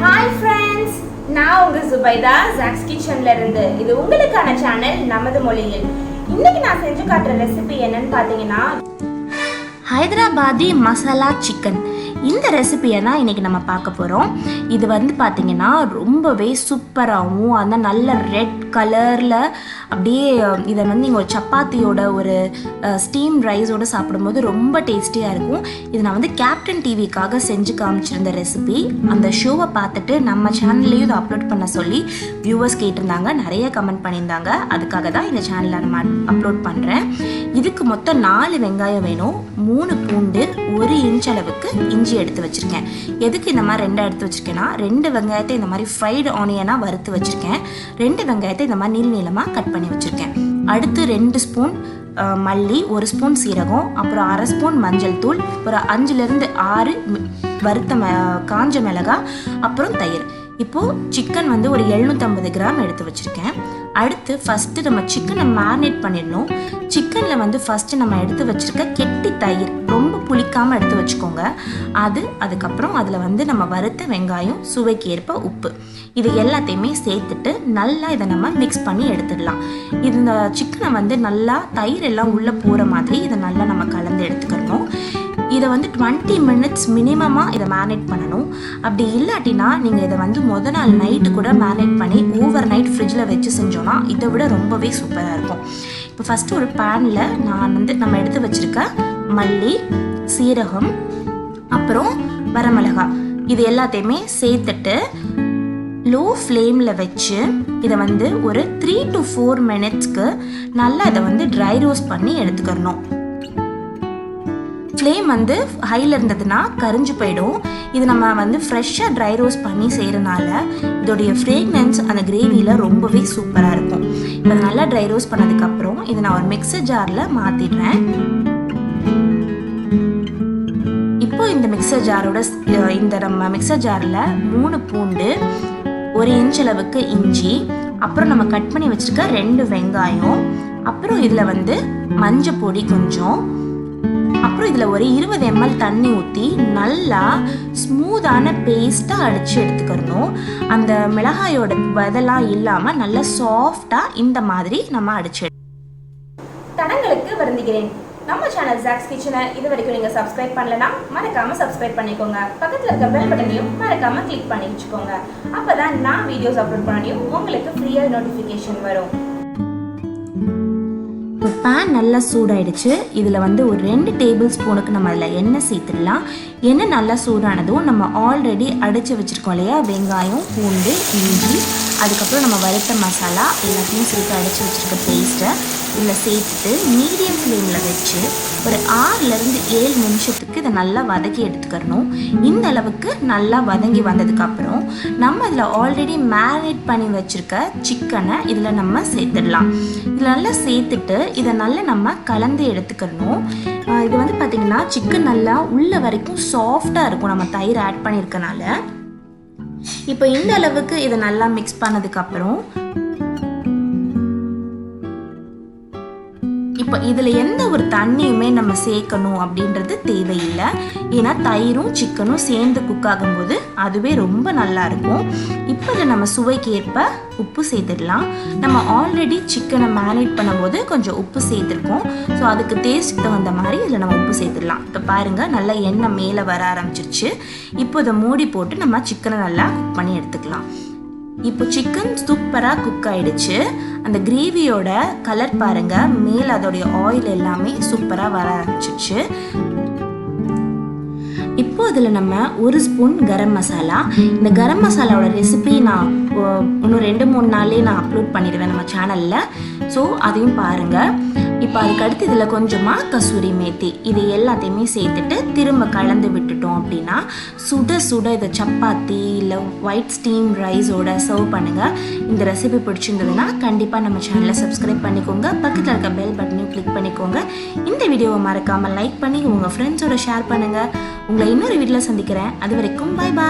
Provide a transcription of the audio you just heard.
Hi friends, நான் உங்கள் Zubaida zacs kitchen இருந்து. இது உங்களுக்கான சேனல் நமது மொழியில். இன்னைக்கு நான் செஞ்சு காட்டுற ரெசிபி என்னன்னு பார்த்தீங்கன்னா ஹைதராபாதி மசாலா சிக்கன். இந்த ரெசிபியை தான் இன்றைக்கி நம்ம பார்க்க போகிறோம். இது வந்து பார்த்திங்கன்னா ரொம்பவே சூப்பராகவும் அந்த நல்ல ரெட் கலரில் அப்படியே இதை வந்து நீங்கள் ஒரு சப்பாத்தியோட ஒரு ஸ்டீம் ரைஸோடு சாப்பிடும்போது ரொம்ப டேஸ்டியாக இருக்கும். இது நான் வந்து கேப்டன் டிவிக்காக செஞ்சு காமிச்சிருந்த ரெசிபி. அந்த ஷோவை பார்த்துட்டு நம்ம சேனல்லையும் இதை அப்லோட் பண்ண சொல்லி வியூவர்ஸ் கேட்டிருந்தாங்க, நிறைய கமெண்ட் பண்ணியிருந்தாங்க. அதுக்காக தான் இந்த சேனலில் நம்ம அப்லோட் பண்ணுறேன். இதுக்கு மொத்தம் 4 வெங்காயம் வேணும், 3 பூண்டு, 1 இன்ச் அளவுக்கு இஞ்சி எடுத்து வச்சுருக்கேன். எதுக்கு இந்த மாதிரி 2 எடுத்து வச்சுருக்கேன்னா, 2 வெங்காயத்தை இந்த மாதிரி ஃப்ரைடு ஆனியனாக வறுத்து வச்சுருக்கேன். 2 வெங்காயத்தை இந்த மாதிரி நீளமாக கட் பண்ணி வச்சுருக்கேன். அடுத்து 2 ஸ்பூன் மல்லி, 1 ஸ்பூன் சீரகம், அப்புறம் 1/2 ஸ்பூன் மஞ்சள் தூள், ஒரு 5லேருந்து 6 வறுத்த காஞ்ச மிளகாய், அப்புறம் தயிர். இப்போது சிக்கன் வந்து ஒரு 750 கிராம் எடுத்து வச்சுருக்கேன். அடுத்து ஃபஸ்ட்டு நம்ம சிக்கனை மேரினேட் பண்ணிடணும். சிக்கனில் வந்து ஃபஸ்ட்டு நம்ம எடுத்து வச்சுருக்க கெட்டி தயிர், ரொம்ப புளிக்காமல் எடுத்து வச்சுக்கோங்க. அதுக்கப்புறம் அதில் வந்து நம்ம வறுத்த வெங்காயம், சுவைக்கு ஏற்ப உப்பு, இது எல்லாத்தையுமே சேர்த்துட்டு நல்லா இதை நம்ம மிக்ஸ் பண்ணி எடுத்துடலாம். இந்த சிக்கனை வந்து நல்லா தயிர் எல்லாம் உள்ளே போகிற மாதிரி இதை நல்லா நம்ம கலந்து எடுத்துக்கணும். இதை வந்து 20 மினிட்ஸ் மினிமமாக இதை மேரினேட் பண்ணணும். அப்படி இல்லாட்டினா நீங்கள் இதை வந்து முதல் நாள் நைட்டு கூட மேரினேட் பண்ணி ஓவர் நைட் ஃப்ரிட்ஜில் வச்சு செஞ்சோன்னா இதை விட ரொம்பவே சூப்பராக இருக்கும். இப்போ ஃபஸ்ட்டு ஒரு பேனில் நான் வந்து நம்ம எடுத்து வச்சுருக்க மல்லி, சீரகம், அப்புறம் வரமிளகாய், இது எல்லாத்தையுமே சேர்த்துட்டு லோ ஃப்ளேமில் வச்சு இதை வந்து ஒரு 3 to 4 மினிட்ஸ்க்கு நல்லா இதை வந்து ட்ரை ரோஸ்ட் பண்ணி எடுத்துக்கிறணும். ஃப்ளேம் வந்து ஹையில் இருந்ததுன்னா கரிஞ்சு போயிடும். இது நம்ம வந்து ஃப்ரெஷ்ஷாக ட்ரை ரோஸ்ட் பண்ணி செய்கிறனால இதோடைய ஃப்ரேக்னன்ஸ் அந்த கிரேவியில் ரொம்பவே சூப்பராக இருக்கும். இப்போ நல்லா ட்ரை ரோஸ்ட் பண்ணதுக்கப்புறம் இதை நான் ஒரு மிக்சர் ஜாரில் மாற்றிடுறேன். இப்போ இந்த மிக்சர் ஜாரோட நம்ம மிக்சர் ஜாரில் 3 பூண்டு, 1 இன்ச் அளவுக்கு இஞ்சி, அப்புறம் நம்ம கட் பண்ணி வச்சுருக்க 2 வெங்காயம், அப்புறம் இதில் வந்து மஞ்சள் பொடி கொஞ்சம், அப்புறம் இதில் ஒரு 20 ml தண்ணி ஊற்றி நல்லா ஸ்மூத்தான பேஸ்ட்டாக அடித்து எடுத்துக்கிறணும். அந்த மிளகாயோட வதெல்லாம் இல்லாமல் நல்லா சாஃப்டாக இந்த மாதிரி நம்ம அடிச்சு. தடங்களுக்கு வருந்துகிறேன். நம்ம சேனல் zacs kitchen இது வரைக்கும் நீங்கள் சப்ஸ்கிரைப் பண்ணலன்னா மறக்காமல் சப்ஸ்கிரைப் பண்ணிக்கோங்க. பக்கத்தில் இருக்க பெல் பட்டனையும் மறக்காமல் கிளிக் பண்ணி வச்சுக்கோங்க. அப்போ தான் நான் வீடியோஸ் அப்லோட் பண்ணியும் உங்களுக்கு ஃப்ரீயாக நோட்டிஃபிகேஷன் வரும். பேன் நல்லா சூடாயிடுச்சு. இதில் வந்து ஒரு 2 டேபிள் ஸ்பூனுக்கு நம்ம அதில் எண்ணெய் சேர்த்துடலாம். எண்ணெய் நல்லா சூடானதும் நம்ம ஆல்ரெடி அடித்து வச்சுருக்கோம் இல்லையா, வெங்காயம், பூண்டு, இஞ்சி, அதுக்கப்புறம் நம்ம வறுத்த மசாலா எல்லாத்தையும் சேர்த்து அடித்து வச்சுருக்க பேஸ்ட்டை இதில் சேர்த்துட்டு மீடியம் ஃப்ளேமில் வச்சு ஒரு 6லேருந்து 7 நிமிஷத்துக்கு இதை நல்லா வதக்கி எடுத்துக்கிறணும். இந்த அளவுக்கு நல்லா வதங்கி வந்ததுக்கப்புறம் நம்ம இதில் ஆல்ரெடி மேரினேட் பண்ணி வச்சுருக்க சிக்கனை இதில் நம்ம சேர்த்துடலாம். இதில் நல்லா சேர்த்துட்டு இதை நல்லா நம்ம கலந்து எடுத்துக்கிறணும். இது வந்து பார்த்திங்கன்னா சிக்கன் நல்லா உள்ள வரைக்கும் சாஃப்டாக இருக்கும் நம்ம தயிர் ஆட் பண்ணியிருக்கனால. இப்போ இந்த அளவுக்கு இதை நல்லா மிக்ஸ் பண்ணதுக்கப்புறம் இப்போ இதில் எந்த ஒரு தண்ணியுமே நம்ம சேர்க்கணும் அப்படின்றது தேவையில்லை. ஏன்னா தயிரும் சிக்கனும் சேர்ந்து குக் ஆகும்போது அதுவே ரொம்ப நல்லா இருக்கும். இப்போ இதில் நம்ம சுவைக்கு ஏற்ப உப்பு சேர்த்துடலாம். நம்ம ஆல்ரெடி சிக்கனை மேரினேட் பண்ணும்போது கொஞ்சம் உப்பு சேர்த்துருக்கோம். ஸோ அதுக்கு டேஸ்ட்டுக்கு தகுந்த மாதிரி இதில் நம்ம உப்பு சேர்த்துடலாம். இப்போ பாருங்கள் நல்லா எண்ணெய் மேலே வர ஆரம்பிச்சிருச்சு. இப்போ இதை மூடி போட்டு நம்ம சிக்கனை நல்லா குக் பண்ணி எடுத்துக்கலாம். இப்போ சிக்கன் சூப்பராக குக் ஆகிடுச்சு. அந்த கிரேவியோட கலர் பாருங்கள், மேலே அதோடைய ஆயில் எல்லாமே சூப்பராக வர ஆரம்பிச்சிருச்சு. இப்போ இதில் நம்ம 1 ஸ்பூன் கரம் மசாலா, இந்த கரம் மசாலாவோட ரெசிபி நான் இன்னும் 2-3 நாள்லேயே நான் அப்லோட் பண்ணிடுவேன் நம்ம சேனலில். ஸோ அதையும் பாருங்கள். இப்போ அதுக்கடுத்து இதில் கொஞ்சமாக கசூரி மேத்தி, இது எல்லாத்தையுமே சேர்த்துட்டு திரும்ப கலந்து விட்டுட்டோம் அப்படின்னா சுட சுட இதை சப்பாத்தி இல்லை ஒயிட் ஸ்டீம் ரைஸோட சர்வ் பண்ணுங்கள். இந்த ரெசிபி பிடிச்சிருந்ததுன்னா கண்டிப்பாக நம்ம சேனலை சப்ஸ்கிரைப் பண்ணிக்கோங்க. பக்கத்தில் இருக்க பெல் பட்டனையும் கிளிக் பண்ணிக்கோங்க. இந்த வீடியோவை மறக்காமல் லைக் பண்ணி உங்கள் ஃப்ரெண்ட்ஸோட ஷேர் பண்ணுங்கள். உங்களை இன்னொரு வீடியோவில் சந்திக்கிறேன். அது வரைக்கும் பை பாய்.